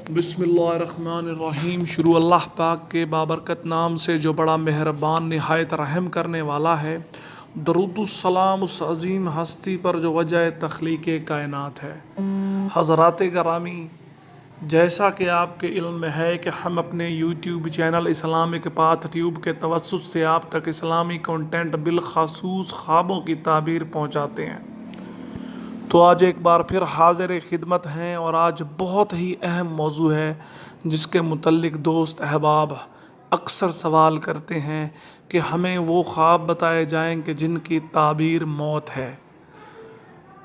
बिस्मिल्लाहिर्रहमानिर्रहीम। शुरू अल्लाह पाक के बाबरकत नाम से जो बड़ा मेहरबान निहायत रहम करने वाला है। दरूदुस्सलाम उस अज़ीम हस्ती पर जो वजह तख्लीक़ कायनात है। हज़रात गिरामी, जैसा कि आपके इल्म में है कि हम अपने YouTube channel Islamic path tube के तवस्सुत से आप तक इस्लामी कंटेंट बिलख़ासूस ख्वाबों की ताबीर पहुँचाते हैं। तो आज एक बार फिर हाज़िर खिदमत हैं और आज बहुत ही अहम मौजू है जिसके मुतल्लिक़ दोस्त अहबाब अक्सर सवाल करते हैं कि हमें वो ख्वाब बताए जाएं कि जिनकी ताबीर मौत है।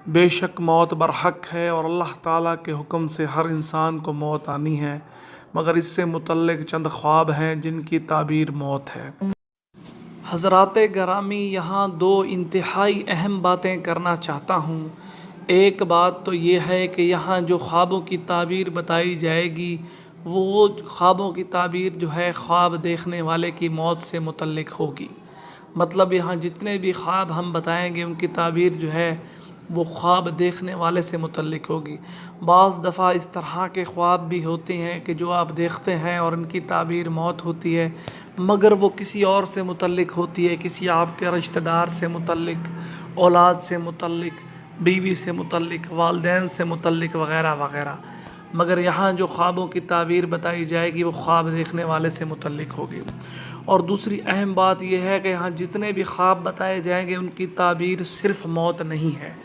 बेशक मौत बरहक है और अल्लाह ताला के हुक्म से हर इंसान को मौत आनी है, मगर इससे मुतल्लिक़ चंद ख्वाब हैं जिनकी ताबीर मौत है। हज़रात गिरामी, यहाँ दो इंतहाई अहम बातें करना चाहता हूँ। एक बात तो ये है कि यहाँ जो ख्वाबों की ताबीर बताई जाएगी वो ख्वाबों की ताबीर जो है ख्वाब देखने वाले की मौत से मुतल्लिक़ होगी। मतलब यहाँ जितने भी ख्वाब हम बताएंगे उनकी ताबीर जो है वो ख्वाब देखने वाले से मुतल्लिक़ होगी। बाज़ दफ़ा इस तरह के ख्वाब भी होते हैं कि जो आप देखते हैं और उनकी ताबीर मौत होती है, मगर वो किसी और से मुतल्लिक़ होती है, किसी आपके रिश्तेदार से मुतल्लिक़, औलाद से मुतल्लिक़, बीवी से मुतल्लिक़, वालिदैन से मुतल्लिक़ वग़ैरह वग़ैरह। मगर यहाँ जो ख्वाबों की ताबीर बताई जाएगी वो ख्वाब देखने वाले से मुतल्लिक़ होगी। और दूसरी अहम बात यह है कि यहाँ जितने भी ख्वाब बताए जाएंगे उनकी ताबीर सिर्फ़ मौत नहीं है।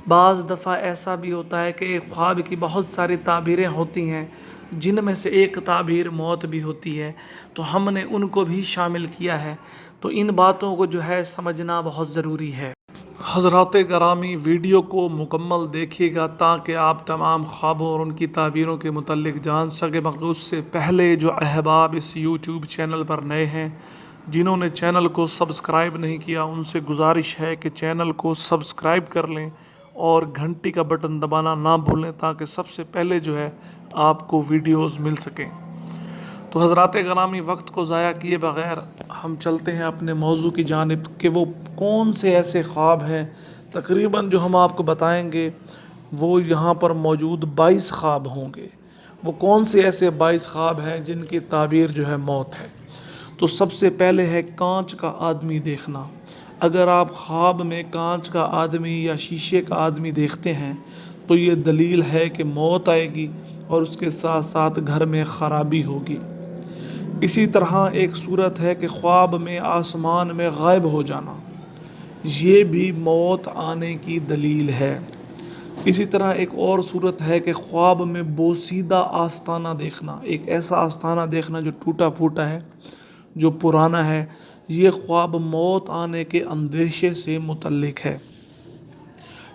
बाज़ दफ़ा ऐसा भी होता है कि एक ख्वाब की बहुत सारी ताबीरें होती हैं जिनमें से एक ताबीर मौत भी होती है, तो हमने उनको भी शामिल किया है। तो इन बातों को जो है समझना बहुत ज़रूरी है। हज़रात गिरामी, वीडियो को मुकम्मल देखिएगा ताकि आप तमाम ख्वाबों और उनकी ताबीरों के मुतल्लिक़ जान सकें। मगर उससे पहले जो अहबाब इस यूट्यूब चैनल पर नए हैं, जिन्होंने चैनल को सब्सक्राइब नहीं किया, उनसे गुजारिश है कि चैनल को सब्सक्राइब कर लें और घंटी का बटन दबाना ना भूलें ताकि सबसे पहले जो है आपको वीडियोज़ मिल सकें। तो हज़रात गिरामी, वक्त को ज़ाया किए बग़ैर हम चलते हैं अपने मौजू की जानिब कि वो कौन से ऐसे ख्वाब हैं। तकरीबन जो हम आपको बताएंगे वो यहाँ पर मौजूद 22 ख्वाब होंगे। वो कौन से ऐसे 22 ख्वाब हैं जिनकी ताबीर जो है मौत है। तो सबसे पहले है कांच का आदमी देखना। अगर आप ख्वाब में कांच का आदमी या शीशे का आदमी देखते हैं तो ये दलील है कि मौत आएगी और उसके साथ साथ घर में ख़राबी होगी। इसी तरह एक सूरत है कि ख्वाब में आसमान में गायब हो जाना, ये भी मौत आने की दलील है। इसी तरह एक और सूरत है कि ख्वाब में बोसीदा आस्ताना देखना, एक ऐसा आस्ताना देखना जो टूटा फूटा है, जो पुराना है। ये ख्वाब मौत आने के अंदेशे से मुतल्लिक है।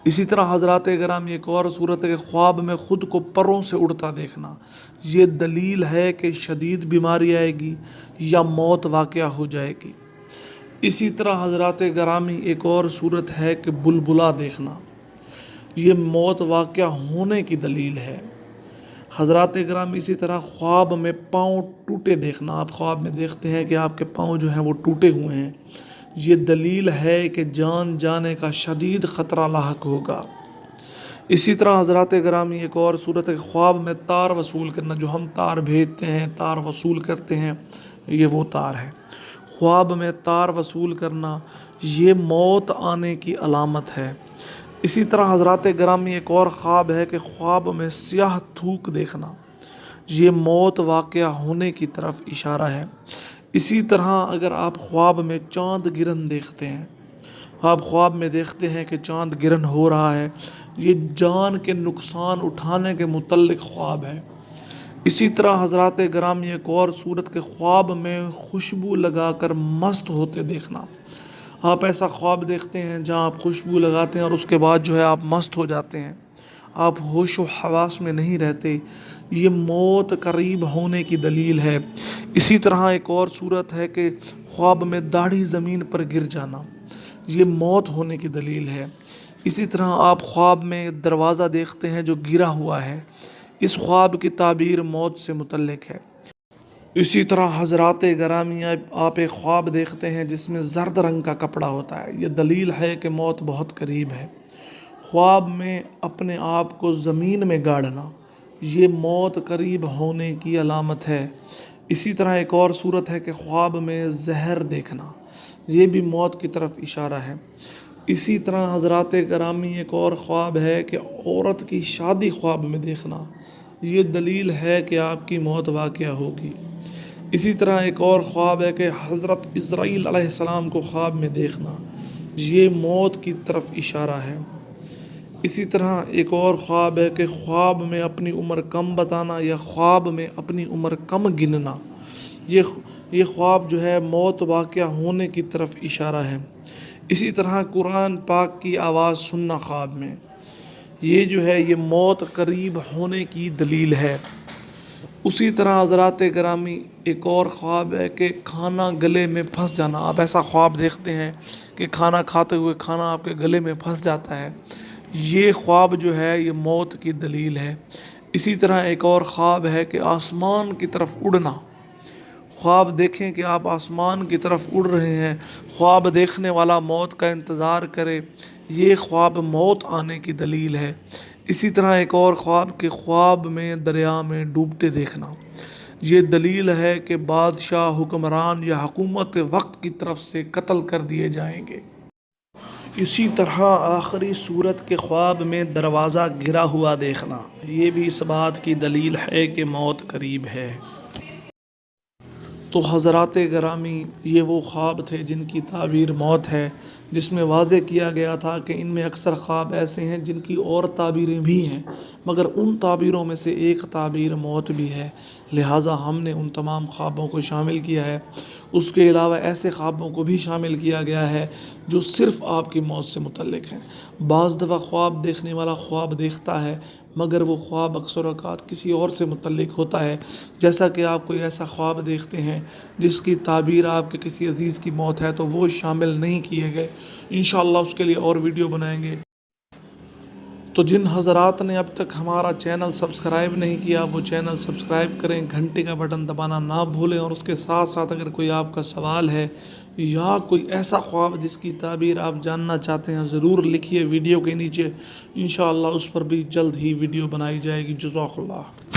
इसी तरह हज़रात गिरामी, एक और सूरत है कि ख्वाब में ख़ुद को परों से उड़ता देखना, ये दलील है कि शदीद बीमारी आएगी या मौत वाक़या हो जाएगी। इसी तरह हज़रात गिरामी, एक और सूरत है कि बुलबुला देखना, ये मौत वाक़या होने की दलील है। हज़रात गिरामी, इसी तरह ख्वाब में पाँव टूटे देखना, आप ख्वाब में देखते हैं कि आपके पाँव जो हैं वो टूटे हुए हैं, ये दलील है कि जान जाने का शदीद ख़तरा लाहक होगा। इसी तरह हज़रात गिरामी, एक और सूरत है ख्वाब में तार वसूल करना, जो हम तार भेजते हैं, तार वसूल करते हैं, ये वो तार है। ख्वाब में तार वसूल करना ये मौत आने की अलामत है। इसी तरह हज़रात गिरामी, एक और ख्वाब है कि ख्वाब में स्याह थूक देखना, ये मौत वाक़या होने की तरफ इशारा है। इसी तरह अगर आप ख्वाब में चाँद गिरन देखते हैं, आप ख्वाब में देखते हैं कि चाँद गिरन हो रहा है, ये जान के नुकसान उठाने के मुतल्लिक़ ख्वाब है। इसी तरह हज़रात गिरामी, एक और सूरत के ख्वाब में खुशबू लगाकर मस्त होते देखना, आप ऐसा ख्वाब देखते हैं जहाँ आप खुशबू लगाते हैं और उसके बाद जो है आप मस्त हो जाते हैं, आप होश व हवास में नहीं रहते, ये मौत करीब होने की दलील है। इसी तरह एक और सूरत है कि ख्वाब में दाढ़ी ज़मीन पर गिर जाना, ये मौत होने की दलील है। इसी तरह आप ख्वाब में दरवाज़ा देखते हैं जो गिरा हुआ है, इस ख्वाब की ताबीर मौत से मुतल्लिक है। इसी तरह हज़रात गिरामी, आप एक ख्वाब देखते हैं जिसमें ज़र्द रंग का कपड़ा होता है, ये दलील है कि मौत बहुत करीब है। ख्वाब में अपने आप को ज़मीन में गाड़ना, یہ موت قریب ہونے کی علامت ہے۔ اسی طرح ایک اور صورت ہے کہ خواب میں زہر دیکھنا، یہ بھی موت کی طرف اشارہ ہے۔ اسی طرح حضرات گرامی ایک اور خواب ہے کہ عورت کی شادی خواب میں دیکھنا، یہ دلیل ہے کہ آپ کی موت واقع ہوگی۔ اسی طرح ایک اور خواب ہے کہ حضرت اسرائیل علیہ السلام کو خواب میں دیکھنا، یہ موت کی طرف اشارہ ہے۔ اسی طرح ایک اور خواب ہے کہ خواب میں اپنی عمر کم بتانا یا خواب میں اپنی عمر کم گننا، یہ خواب جو ہے موت واقع ہونے کی طرف اشارہ ہے۔ اسی طرح قرآن پاک کی آواز سننا خواب میں، یہ جو ہے یہ موت قریب ہونے کی دلیل ہے۔ اسی طرح حضرات گرامی ایک اور خواب ہے کہ کھانا گلے میں پھنس جانا، آپ ایسا خواب دیکھتے ہیں کہ کھانا کھاتے ہوئے کھانا آپ کے گلے میں پھنس جاتا ہے، یہ خواب جو ہے یہ موت کی دلیل ہے۔ اسی طرح ایک اور خواب ہے کہ آسمان کی طرف اڑنا، خواب دیکھیں کہ آپ آسمان کی طرف اڑ رہے ہیں، خواب دیکھنے والا موت کا انتظار کرے، یہ خواب موت آنے کی دلیل ہے۔ اسی طرح ایک اور خواب کہ خواب میں دریا میں ڈوبتے دیکھنا، یہ دلیل ہے کہ بادشاہ، حکمران یا حکومت وقت کی طرف سے قتل کر دیے جائیں گے۔ اسی طرح آخری صورت کے خواب میں دروازہ گرا ہوا دیکھنا، یہ بھی اس بات کی دلیل ہے کہ موت قریب ہے۔ تو حضرات گرامی یہ وہ خواب تھے جن کی تعبیر موت ہے، جس میں واضح کیا گیا تھا کہ ان میں اکثر خواب ایسے ہیں جن کی اور تعبیریں بھی ہیں، مگر ان تعبیروں میں سے ایک تعبیر موت بھی ہے، لہٰذا ہم نے ان تمام خوابوں کو شامل کیا ہے۔ اس کے علاوہ ایسے خوابوں کو بھی شامل کیا گیا ہے جو صرف آپ کی موت سے متعلق ہیں۔ بعض دفعہ خواب دیکھنے والا خواب دیکھتا ہے مگر وہ خواب اکثر اوقات کسی اور سے متعلق ہوتا ہے، جیسا کہ آپ کوئی ایسا خواب دیکھتے ہیں جس کی تعبیر آپ کے کسی عزیز کی موت ہے تو وہ شامل نہیں کیے گئے، انشاءاللہ اس کے لیے اور ویڈیو بنائیں گے۔ تو جن حضرات نے اب تک ہمارا چینل سبسکرائب نہیں کیا وہ چینل سبسکرائب کریں، گھنٹی کا بٹن دبانا نہ بھولیں، اور اس کے ساتھ ساتھ اگر کوئی آپ کا سوال ہے یا کوئی ایسا خواب جس کی تعبیر آپ جاننا چاہتے ہیں ضرور لکھیے ویڈیو کے نیچے، انشاءاللہ اس پر بھی جلد ہی ویڈیو بنائی جائے گی۔ جزاک اللہ۔